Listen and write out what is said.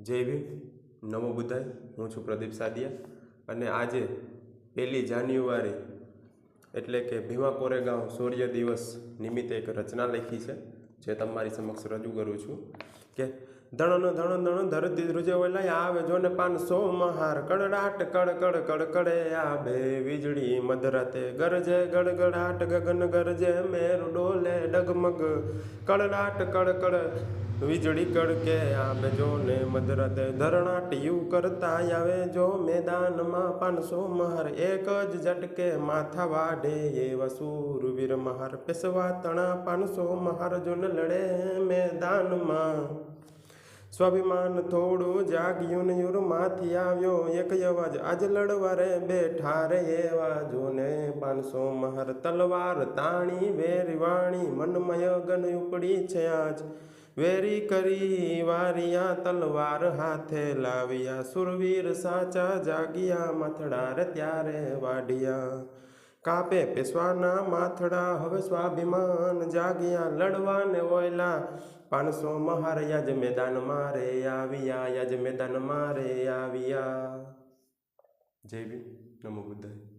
જય ભીમ, નમો બુદ્ધાય। હું છું પ્રદીપ સાદિયા અને આજે 1 જાન્યુઆરી એટલે કે ભીમા કોરેગાંવ શૌર્ય દિવસ નિમિત્તે એક રચના લખી છે, જે તમારી સમક્ષ રજૂ કરું છું કે ધણન ધણ ધણ ધરતી ધ્રુજે ઓલાય આવે જોને 500 મહાર કડડાટ કડ કડ કડ કડે આવે વીજળી મધરાતે ગરજે ગડગડાટ ગગન ગરજે મેરુ ડોલે ડગમગ કડડાટ કડ કડ વીજળી કડકે આવે જોને મધરાતે ધરણાટિયું કરતા આવે જો મેદાનમાં 500 મહાર એક જ ઝટકે માથા વાઢે એવા શૂરવીર મહાર પેશવા તણા 500 મહાર જોને લડે મેદાનમાં સ્વાભિમાન થોડું જાગ્યું ને યુરમાંથી આવ્યો એક અવાજ આજ લડવા રે બેઠા રે એવા જોને 500 મહાર તલવાર તાણી વેરી વાણી મનમય ગન ઉપડી છે આજ વેરી કરી વારિયા તલવાર હાથે લાવ્યા સુરવીર સાચા જાગ્યા માથડા રે ત્યારે વાઢિયા કાપે પેશવાના માથડા હવે સ્વાભિમાન જાગ્યા લડવાને ઓયલા 500 મહાર યાજ મેદાન મારે આવ્યા યાજ મેદાન મારે આવ્યા। જય ભીમ, નમો બુદ્ધાય।